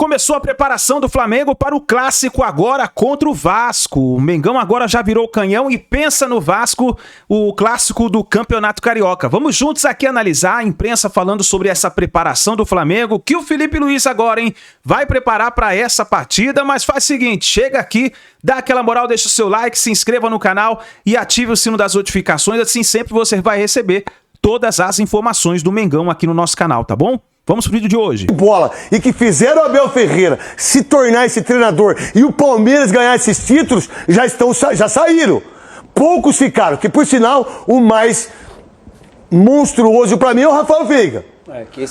começou a preparação do Flamengo para o clássico agora contra o Vasco. O Mengão agora já virou o canhão e pensa no Vasco, o clássico do Campeonato Carioca. Vamos juntos aqui analisar a imprensa falando sobre essa preparação do Flamengo, que o Felipe Luiz agora, vai preparar para essa partida, mas faz o seguinte, chega aqui, dá aquela moral, deixa o seu like, se inscreva no canal e ative o sino das notificações, assim sempre você vai receber todas as informações do Mengão aqui no nosso canal, tá bom? Vamos pro vídeo de hoje. Bola, e que fizeram o Abel Ferreira se tornar esse treinador e o Palmeiras ganhar esses títulos, já saíram. Poucos ficaram, que por sinal, o mais monstruoso pra mim é o Rafael Veiga.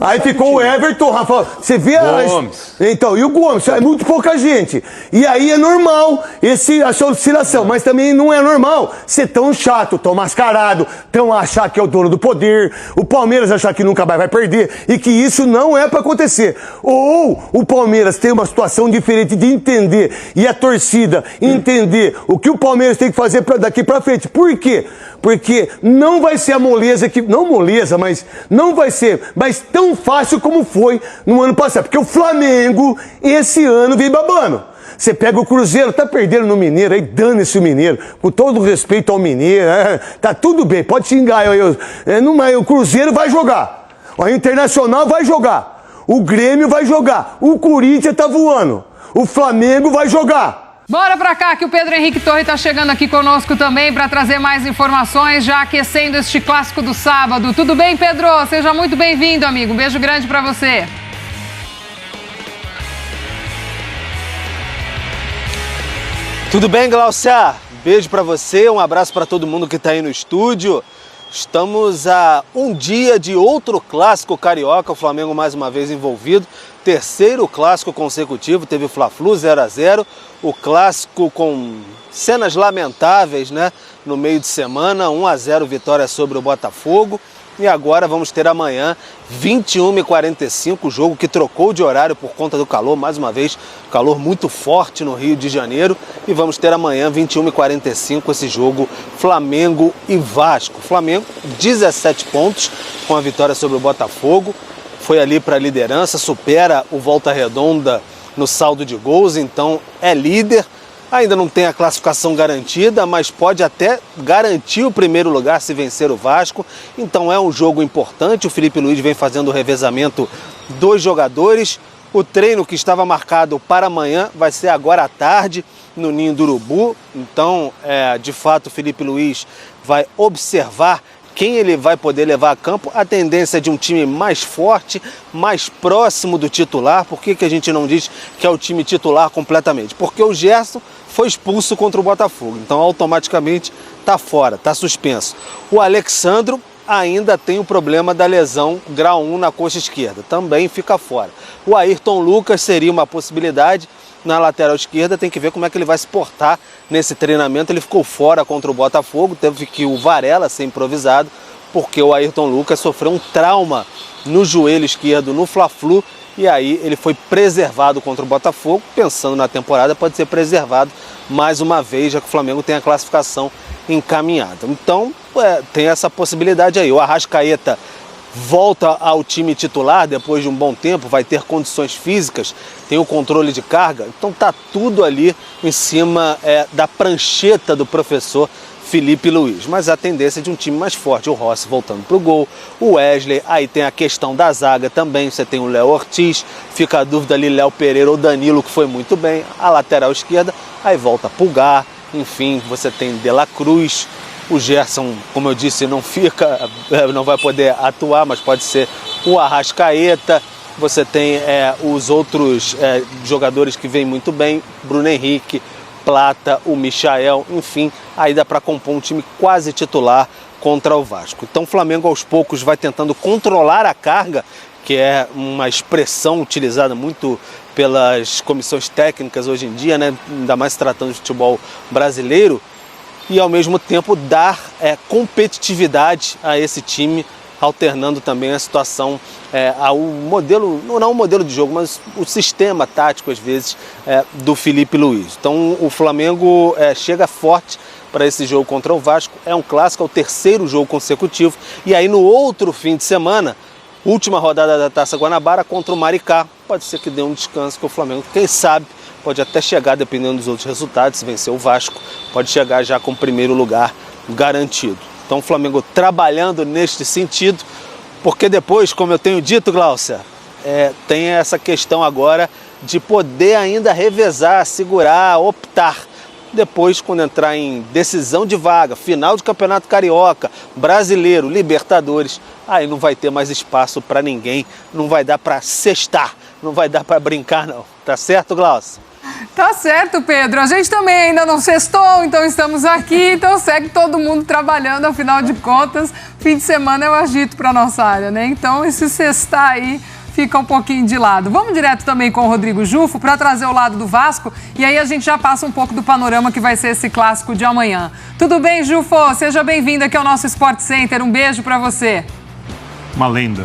Aí ficou o Everton, Rafael. Você vê Gomes. Então, e o Gomes? É muito pouca gente. E aí é normal essa oscilação, mas também não é normal ser tão chato, tão mascarado, tão achar que é o dono do poder, o Palmeiras achar que nunca mais vai perder e que isso não é pra acontecer. Ou o Palmeiras tem uma situação diferente de entender e a torcida entender o que o Palmeiras tem que fazer daqui pra frente. Por quê? Porque não vai ser a moleza que... Não moleza, mas não vai ser tão fácil como foi no ano passado. Porque o Flamengo, esse ano, vem babando. Você pega o Cruzeiro, tá perdendo no Mineiro, aí dane-se o Mineiro. Com todo respeito ao Mineiro, tá tudo bem, pode xingar. O Cruzeiro vai jogar. O Internacional vai jogar. O Grêmio vai jogar. O Corinthians tá voando. O Flamengo vai jogar. Bora pra cá que o Pedro Henrique Torre tá chegando aqui conosco também para trazer mais informações, já aquecendo este clássico do sábado. Tudo bem, Pedro? Seja muito bem-vindo, amigo. Um beijo grande para você. Tudo bem, Glaucia? Beijo para você, um abraço para todo mundo que tá aí no estúdio. Estamos a um dia de outro clássico carioca, o Flamengo mais uma vez envolvido. Terceiro clássico consecutivo, teve o Fla-Flu 0-0, o clássico com cenas lamentáveis, né? No meio de semana, 1-0 vitória sobre o Botafogo. E agora vamos ter amanhã, 21h45, jogo que trocou de horário por conta do calor, mais uma vez, calor muito forte no Rio de Janeiro. E vamos ter amanhã, 21h45, esse jogo Flamengo e Vasco. Flamengo, 17 pontos com a vitória sobre o Botafogo. Foi ali para a liderança, supera o Volta Redonda no saldo de gols, então é líder. Ainda não tem a classificação garantida, mas pode até garantir o primeiro lugar se vencer o Vasco. Então é um jogo importante, o Felipe Luiz vem fazendo o revezamento dos jogadores. O treino que estava marcado para amanhã vai ser agora à tarde no Ninho do Urubu. Então, de fato, o Felipe Luiz vai observar quem ele vai poder levar a campo. A tendência é de um time mais forte, mais próximo do titular. Por que a gente não diz que é o time titular completamente? Porque o Gerson foi expulso contra o Botafogo, então automaticamente está fora, está suspenso. O Alexandro ainda tem o problema da lesão grau 1 na coxa esquerda, também fica fora. O Ayrton Lucas seria uma possibilidade na lateral esquerda, tem que ver como é que ele vai se portar nesse treinamento. Ele ficou fora contra o Botafogo, teve que o Varela ser improvisado, porque o Ayrton Lucas sofreu um trauma no joelho esquerdo no Fla-Flu, e aí ele foi preservado contra o Botafogo. Pensando na temporada, pode ser preservado mais uma vez, já que o Flamengo tem a classificação encaminhada. Então, tem essa possibilidade aí. O Arrascaeta volta ao time titular depois de um bom tempo, vai ter condições físicas, tem o controle de carga, então tá tudo ali em cima da prancheta do professor Felipe Luiz. Mas a tendência é de um time mais forte, o Rossi voltando pro gol, o Wesley, aí tem a questão da zaga também, você tem o Léo Ortiz, fica a dúvida ali, Léo Pereira ou Danilo, que foi muito bem, a lateral esquerda, aí volta Pulgar, enfim, você tem De La Cruz. O Gerson, como eu disse, não vai poder atuar, mas pode ser o Arrascaeta. Você tem os outros jogadores que vêm muito bem, Bruno Henrique, Plata, o Michael, enfim, aí dá para compor um time quase titular contra o Vasco. Então o Flamengo aos poucos vai tentando controlar a carga, que é uma expressão utilizada muito pelas comissões técnicas hoje em dia, né? Ainda mais se tratando de futebol brasileiro, e ao mesmo tempo dar competitividade a esse time, alternando também a situação ao modelo, não o modelo de jogo, mas o sistema tático às vezes do Felipe Luiz. Então o Flamengo chega forte para esse jogo contra o Vasco, é um clássico, é o terceiro jogo consecutivo, e aí no outro fim de semana última rodada da Taça Guanabara contra o Maricá. Pode ser que dê um descanso que o Flamengo, quem sabe, pode até chegar, dependendo dos outros resultados, se vencer o Vasco, pode chegar já com o primeiro lugar garantido. Então o Flamengo trabalhando neste sentido, porque depois, como eu tenho dito, Gláucia, tem essa questão agora de poder ainda revezar, segurar, optar. Depois, quando entrar em decisão de vaga, final de Campeonato Carioca, Brasileiro, Libertadores, aí não vai ter mais espaço para ninguém, não vai dar para cestar, não vai dar para brincar não. Tá certo, Gláucia? Tá certo, Pedro. A gente também ainda não sextou, então estamos aqui, então segue todo mundo trabalhando, afinal de contas, fim de semana é o agito para nossa área, né? Então esse sextar aí fica um pouquinho de lado. Vamos direto também com o Rodrigo Jufo para trazer o lado do Vasco e aí a gente já passa um pouco do panorama que vai ser esse clássico de amanhã. Tudo bem, Jufo? Seja bem-vindo aqui ao nosso Sport Center. Um beijo para você. Uma lenda.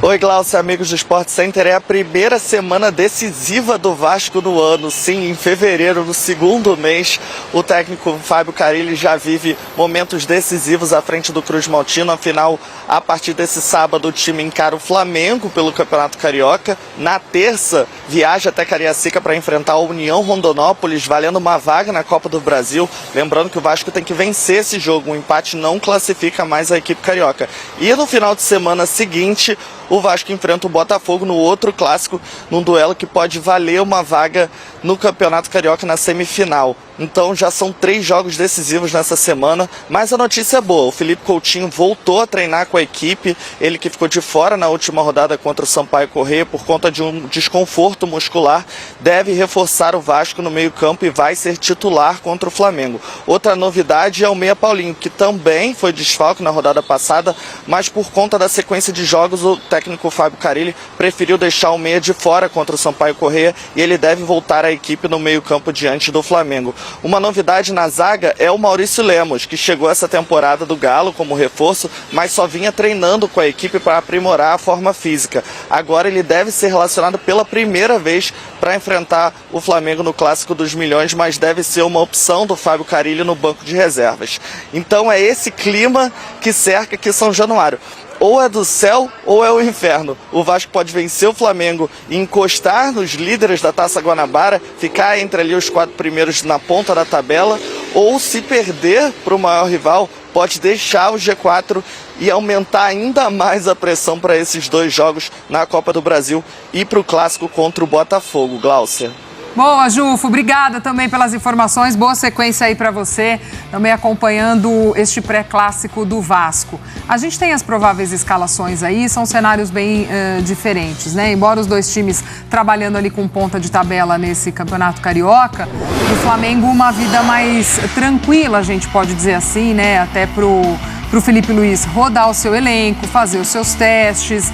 Oi, Gláucia, amigos do Sport Center. É a primeira semana decisiva do Vasco no ano. Sim, em fevereiro, no segundo mês, o técnico Fábio Carille já vive momentos decisivos à frente do Cruz Maltino. Afinal, a partir desse sábado, o time encara o Flamengo pelo Campeonato Carioca. Na terça, viaja até Cariacica para enfrentar a União Rondonópolis, valendo uma vaga na Copa do Brasil. Lembrando que o Vasco tem que vencer esse jogo. Um empate não classifica mais a equipe carioca. E no final de semana seguinte, o Vasco enfrenta o Botafogo no outro clássico, num duelo que pode valer uma vaga no Campeonato Carioca na semifinal. Então já são 3 jogos decisivos nessa semana, mas a notícia é boa. O Felipe Coutinho voltou a treinar com a equipe, ele que ficou de fora na última rodada contra o Sampaio Corrêa por conta de um desconforto muscular, deve reforçar o Vasco no meio-campo e vai ser titular contra o Flamengo. Outra novidade é o Meia Paulinho, que também foi desfalque na rodada passada, mas por conta da sequência de jogos, o técnico Fábio Carille preferiu deixar o Meia de fora contra o Sampaio Corrêa e ele deve voltar à equipe no meio-campo diante do Flamengo. Uma novidade na zaga é o Maurício Lemos, que chegou essa temporada do Galo como reforço, mas só vinha treinando com a equipe para aprimorar a forma física. Agora ele deve ser relacionado pela primeira vez para enfrentar o Flamengo no Clássico dos Milhões, mas deve ser uma opção do Fábio Carille no banco de reservas. Então é esse clima que cerca aqui São Januário. Ou é do céu ou é o inferno. O Vasco pode vencer o Flamengo e encostar nos líderes da Taça Guanabara, ficar entre ali os 4 primeiros na ponta da tabela, ou se perder para o maior rival, pode deixar o G4 e aumentar ainda mais a pressão para esses 2 jogos na Copa do Brasil e para o clássico contra o Botafogo. Gláucia. Boa, Jufo. Obrigada também pelas informações. Boa sequência aí para você, também acompanhando este pré-clássico do Vasco. A gente tem as prováveis escalações aí, são cenários bem diferentes, né? Embora os dois times trabalhando ali com ponta de tabela nesse Campeonato Carioca, o Flamengo uma vida mais tranquila, a gente pode dizer assim, né? Até pro Felipe Luiz rodar o seu elenco, fazer os seus testes,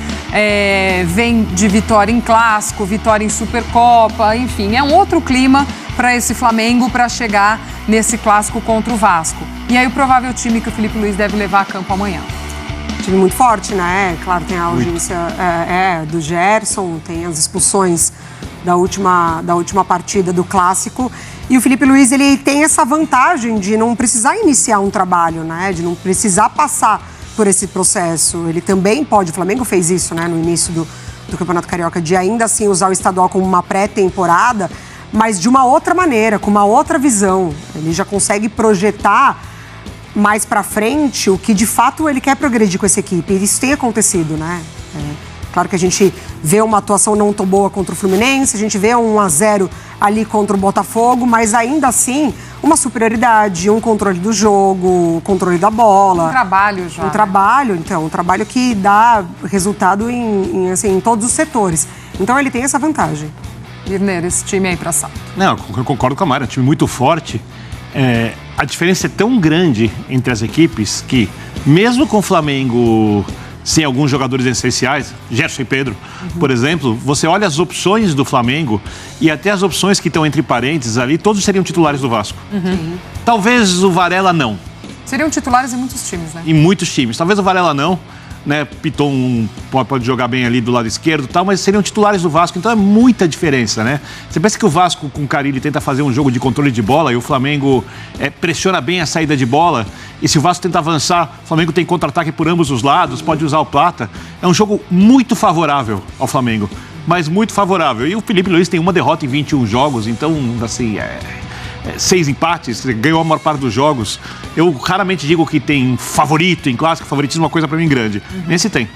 vem de vitória em Clássico, vitória em Supercopa, enfim, é um outro clima para esse Flamengo para chegar nesse Clássico contra o Vasco. E aí o provável time que o Felipe Luiz deve levar a campo amanhã. Time muito forte, né? Claro, tem a ausência do Gerson, tem as expulsões da última partida do Clássico. E o Felipe Luiz, ele tem essa vantagem de não precisar iniciar um trabalho, né? De não precisar passar por esse processo. Ele também pode, o Flamengo fez isso, né? No início do Campeonato Carioca, de ainda assim usar o estadual como uma pré-temporada, mas de uma outra maneira, com uma outra visão. Ele já consegue projetar mais pra frente o que de fato ele quer progredir com essa equipe. E isso tem acontecido, né? Claro que a gente vê uma atuação não tão boa contra o Fluminense, a gente vê um 1-0 ali contra o Botafogo, mas ainda assim uma superioridade, um controle do jogo, controle da bola. Um trabalho já. Um trabalho que dá resultado em todos os setores. Então ele tem essa vantagem. Irneiro, esse time aí pra salto. Não, eu concordo com a Mari, é um time muito forte. A diferença é tão grande entre as equipes que, mesmo com o Flamengo sem alguns jogadores essenciais, Gerson e Pedro, por exemplo, você olha as opções do Flamengo e até as opções que estão entre parênteses ali, todos seriam titulares do Vasco. Talvez o Varela não. Seriam titulares em muitos times, né? Em muitos times. Talvez o Varela não, né? Piton pode jogar bem ali do lado esquerdo e tal, mas seriam titulares do Vasco, então é muita diferença, né? Você pensa que o Vasco com o Carille tenta fazer um jogo de controle de bola e o Flamengo pressiona bem a saída de bola, e se o Vasco tenta avançar, o Flamengo tem contra-ataque por ambos os lados, pode usar o Plata. É um jogo muito favorável ao Flamengo, mas muito favorável. E o Felipe Luiz tem uma derrota em 21 jogos, então, assim, 6 empates, ganhou a maior parte dos jogos. Eu raramente digo que tem favorito em clássico, favoritismo é uma coisa pra mim grande. Nesse tem.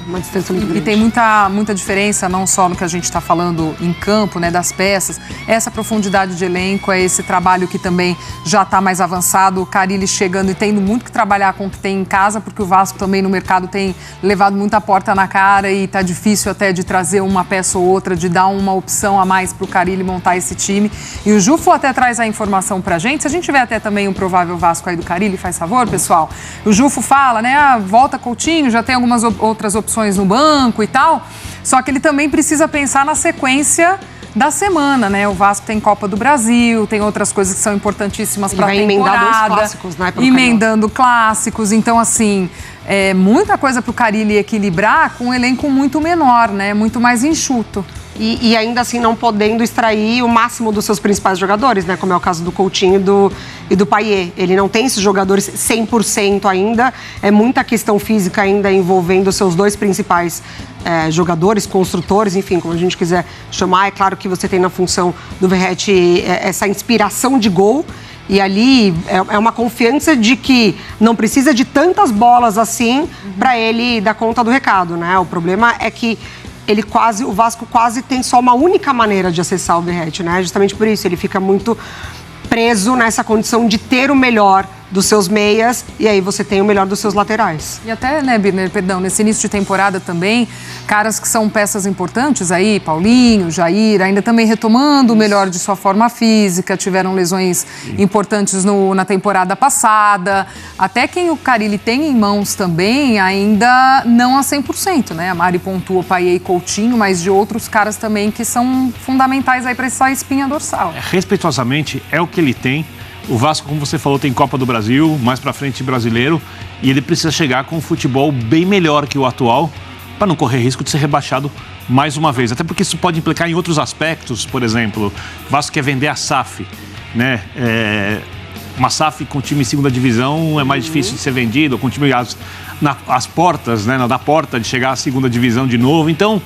Uma distância muito grande. E tem muita diferença, não só no que a gente está falando em campo, né, das peças, essa profundidade de elenco, é esse trabalho que também já está mais avançado, o Carille chegando e tendo muito que trabalhar com o que tem em casa, porque o Vasco também no mercado tem levado muita porta na cara e está difícil até de trazer uma peça ou outra, de dar uma opção a mais para o Carille montar esse time. E o Jufo até traz a informação para a gente, se a gente tiver até também um provável Vasco aí do Carille, faz favor, pessoal. O Jufo fala, né, volta Coutinho, já tem algumas outras opções no banco e tal, só que ele também precisa pensar na sequência da semana, né? O Vasco tem Copa do Brasil, tem outras coisas que são importantíssimas para a temporada. Emendar 2 clássicos, né? Emendando clássicos, então assim, muita coisa para o Carille equilibrar com um elenco muito menor, né? Muito mais enxuto. E ainda assim não podendo extrair o máximo dos seus principais jogadores, né? Como é o caso do Coutinho e do Payet. Ele não tem esses jogadores 100% ainda. É muita questão física ainda envolvendo os seus 2 principais jogadores, construtores, enfim, como a gente quiser chamar. É claro que você tem na função do Verratti essa inspiração de gol. E ali é uma confiança de que não precisa de tantas bolas assim para ele dar conta do recado, né? O problema é que o Vasco quase tem só uma única maneira de acessar o Verratti, né? Justamente por isso, ele fica muito preso nessa condição de ter o melhor dos seus meias e aí você tem o melhor dos seus laterais. E até, né, Birner, nesse início de temporada também, caras que são peças importantes aí, Paulinho, Jair, ainda também retomando o melhor de sua forma física, tiveram lesões importantes na temporada passada, até quem o Carille tem em mãos também, ainda não a 100%, né? A Mari pontua Payet e Coutinho, mas de outros caras também que são fundamentais aí para essa espinha dorsal. Respeitosamente, é o que ele tem. O Vasco, como você falou, tem Copa do Brasil, mais pra frente brasileiro, e ele precisa chegar com um futebol bem melhor que o atual para não correr risco de ser rebaixado mais uma vez. Até porque isso pode implicar em outros aspectos, por exemplo, o Vasco quer vender a SAF, né? Uma SAF com time em segunda divisão é mais difícil de ser vendido, com time às portas, né? Na porta de chegar à segunda divisão de novo. Então,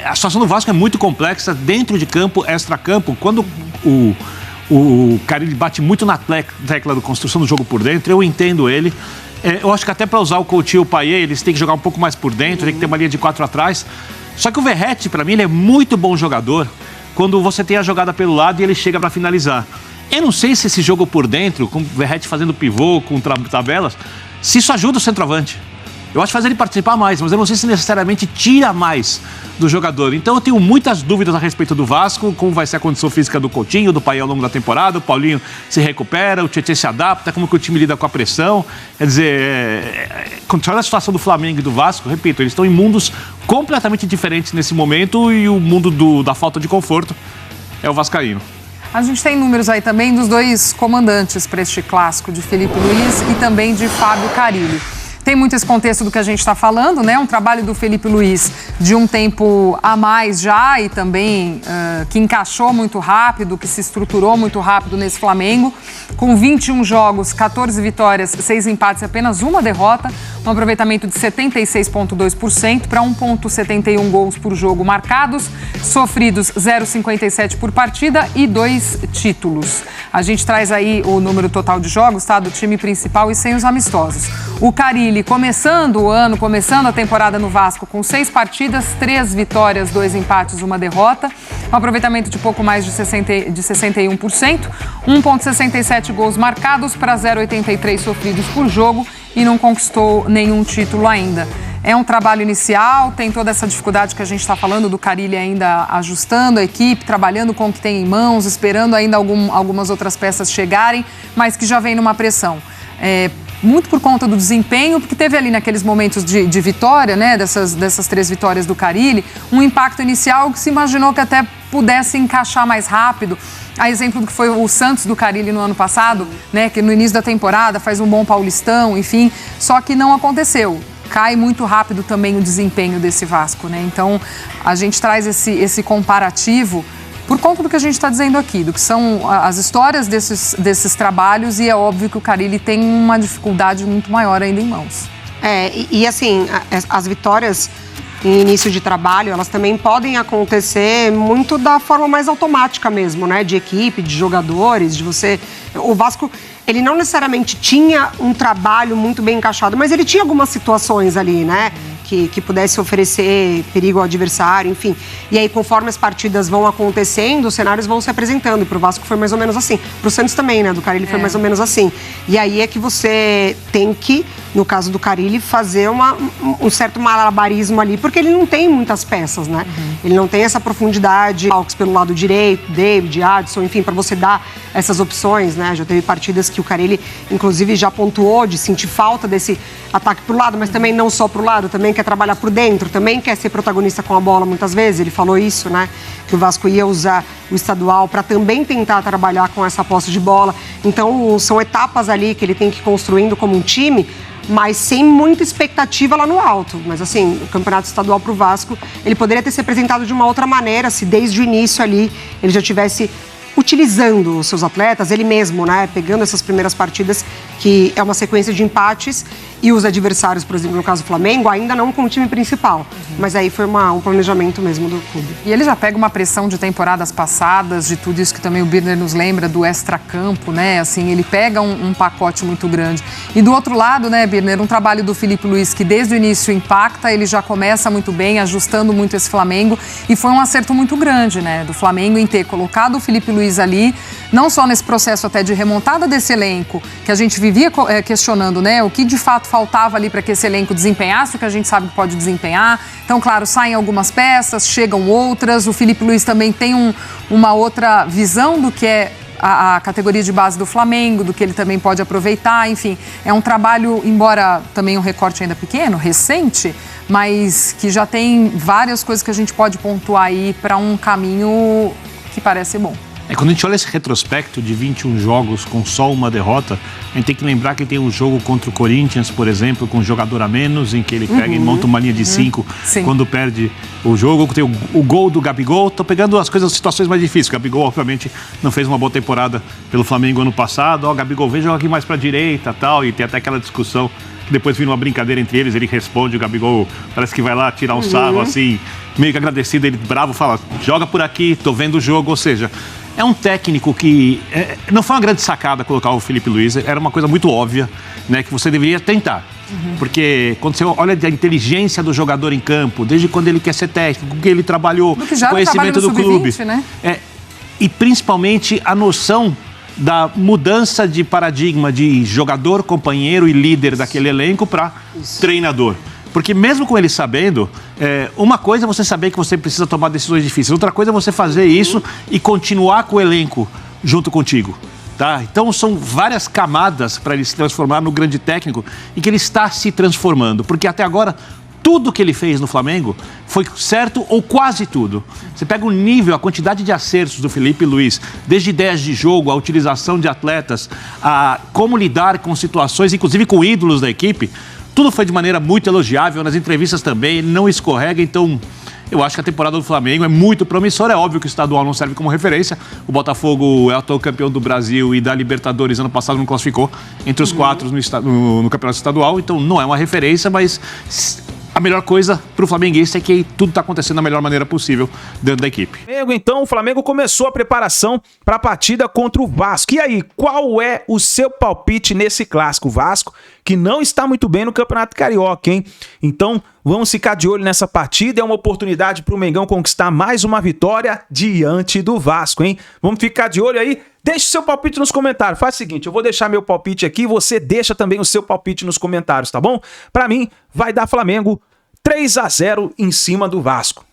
a situação do Vasco é muito complexa, dentro de campo, extra-campo. Quando o Carille bate muito na tecla da construção do jogo por dentro, eu entendo ele. Eu acho que até para usar o Coutinho e o Payet, eles têm que jogar um pouco mais por dentro, tem que ter uma linha de 4 atrás. Só que o Verratti, para mim, ele é muito bom jogador quando você tem a jogada pelo lado e ele chega para finalizar. Eu não sei se esse jogo por dentro, com o Verratti fazendo pivô, com tabelas, se isso ajuda o centroavante. Eu acho que faz ele participar mais, mas eu não sei se necessariamente tira mais do jogador. Então eu tenho muitas dúvidas a respeito do Vasco, como vai ser a condição física do Coutinho, do Payet ao longo da temporada, o Paulinho se recupera, o Tietchan se adapta, como que o time lida com a pressão. Quer dizer, controla a situação do Flamengo e do Vasco, repito, eles estão em mundos completamente diferentes nesse momento e o mundo da falta de conforto é o vascaíno. A gente tem números aí também dos 2 comandantes para este clássico, de Felipe Luiz e também de Fábio Carille. Tem muito esse contexto do que a gente está falando, né? Um trabalho do Felipe Luiz de um tempo a mais já e também que encaixou muito rápido, que se estruturou muito rápido nesse Flamengo. Com 21 jogos, 14 vitórias, 6 empates e apenas uma derrota. Um aproveitamento de 76,2% para 1,71 gols por jogo marcados, sofridos 0,57 por partida e 2 títulos. A gente traz aí o número total de jogos, tá? Do time principal e sem os amistosos. O Carille começando o ano, começando a temporada no Vasco com 6 partidas, 3 vitórias, 2 empates, 1 derrota. Um aproveitamento de pouco mais de 61%, 1,67 gols marcados para 0,83 sofridos por jogo e não conquistou nenhum título ainda. É um trabalho inicial, tem toda essa dificuldade que a gente está falando do Carille ainda ajustando a equipe, trabalhando com o que tem em mãos, esperando ainda algumas outras peças chegarem, mas que já vem numa pressão. Muito por conta do desempenho, porque teve ali naqueles momentos de vitória, né, dessas 3 vitórias do Carille, um impacto inicial que se imaginou que até pudesse encaixar mais rápido. A exemplo do que foi o Santos do Carille no ano passado, né, que no início da temporada faz um bom Paulistão, enfim, só que não aconteceu. cai muito rápido também o desempenho desse Vasco, né? Então, a gente traz esse comparativo por conta do que a gente está dizendo aqui, do que são as histórias desses trabalhos, e é óbvio que o Carille tem uma dificuldade muito maior ainda em mãos. E assim, as vitórias em início de trabalho, elas também podem acontecer muito da forma mais automática mesmo, né? De equipe, de jogadores, de você... O Vasco, ele não necessariamente tinha um trabalho muito bem encaixado, mas ele tinha algumas situações ali, né? Que pudesse oferecer perigo ao adversário, enfim. E aí, conforme as partidas vão acontecendo, os cenários vão se apresentando. E pro Vasco foi mais ou menos assim. Pro Santos também, né? Do Carille foi mais ou menos assim. E aí é que você tem que, no caso do Carille, fazer um certo malabarismo ali, porque ele não tem muitas peças, né? Ele não tem essa profundidade, Alves pelo lado direito, David, Adson, enfim, para você dar essas opções, né? Já teve partidas que o Carille, inclusive, já pontuou de sentir falta desse ataque pro lado, mas também não só pro lado, também quer trabalhar por dentro, também quer ser protagonista com a bola muitas vezes. Ele falou isso, né? Que o Vasco ia usar o estadual para também tentar trabalhar com essa posse de bola. Então, são etapas ali que ele tem que ir construindo como um time, mas sem muita expectativa lá no alto. Mas assim, o campeonato estadual para o Vasco, ele poderia ter se apresentado de uma outra maneira, se desde o início ali ele já tivesse utilizando os seus atletas, ele mesmo, né? Pegando essas primeiras partidas, que é uma sequência de empates, e os adversários, por exemplo, no caso do Flamengo, ainda não com o time principal. Mas aí foi um planejamento mesmo do clube. E ele já pega uma pressão de temporadas passadas, de tudo isso que também o Birner nos lembra, do extracampo, né? Assim, ele pega um pacote muito grande. E do outro lado, né, Birner, um trabalho do Filipe Luiz que desde o início impacta, ele já começa muito bem, ajustando muito esse Flamengo, e foi um acerto muito grande, né, do Flamengo em ter colocado o Filipe Luiz ali, não só nesse processo até de remontada desse elenco, que a gente vivia questionando, né, o que de fato faltava ali para que esse elenco desempenhasse o que a gente sabe que pode desempenhar. Então, claro, saem algumas peças, chegam outras. O Filipe Luiz também tem uma outra visão do que é a categoria de base do Flamengo, do que ele também pode aproveitar. Enfim, é um trabalho, embora também um recorte ainda pequeno, recente, mas que já tem várias coisas que a gente pode pontuar aí para um caminho que parece bom. Quando a gente olha esse retrospecto de 21 jogos com só uma derrota, a gente tem que lembrar que tem um jogo contra o Corinthians, por exemplo, com um jogador a menos, em que ele pega e monta uma linha de 5 quando perde o jogo. Tem o gol do Gabigol. Tô pegando as situações mais difíceis. O Gabigol, obviamente, não fez uma boa temporada pelo Flamengo ano passado. Ó, Gabigol, vem jogar aqui mais pra direita, tal, e tem até aquela discussão que depois vira uma brincadeira entre eles. Ele responde, o Gabigol parece que vai lá tirar um sarro, assim, meio que agradecido. Ele bravo, fala, joga por aqui, tô vendo o jogo. Ou seja, é um técnico que... não foi uma grande sacada colocar o Filipe Luiz, era uma coisa muito óbvia, né, que você deveria tentar. Porque quando você olha a inteligência do jogador em campo, desde quando ele quer ser técnico, que ele trabalhou, o conhecimento do clube, né? E principalmente a noção da mudança de paradigma de jogador, companheiro e líder daquele elenco para treinador. Porque mesmo com ele sabendo, uma coisa é você saber que você precisa tomar decisões difíceis, outra coisa é você fazer isso e continuar com o elenco junto contigo. Tá? Então são várias camadas para ele se transformar no grande técnico e que ele está se transformando. Porque até agora, tudo que ele fez no Flamengo foi certo ou quase tudo. Você pega o nível, a quantidade de acertos do Filipe Luiz, desde ideias de jogo, a utilização de atletas, a como lidar com situações, inclusive com ídolos da equipe. Tudo foi de maneira muito elogiável, nas entrevistas também, ele não escorrega, então eu acho que a temporada do Flamengo é muito promissora. É óbvio que o estadual não serve como referência, o Botafogo é o atual campeão do Brasil e da Libertadores ano passado não classificou entre os 4 no campeonato estadual, então não é uma referência, mas a melhor coisa para o flamenguista é que tudo está acontecendo da melhor maneira possível dentro da equipe. Então, o Flamengo começou a preparação para a partida contra o Vasco. E aí, qual é o seu palpite nesse clássico? Vasco, que não está muito bem no Campeonato Carioca, hein? Então, vamos ficar de olho nessa partida. É uma oportunidade para o Mengão conquistar mais uma vitória diante do Vasco, hein? Vamos ficar de olho aí. Deixe seu palpite nos comentários. Faz o seguinte, eu vou deixar meu palpite aqui, você deixa também o seu palpite nos comentários, tá bom? Para mim, vai dar Flamengo 3-0 em cima do Vasco.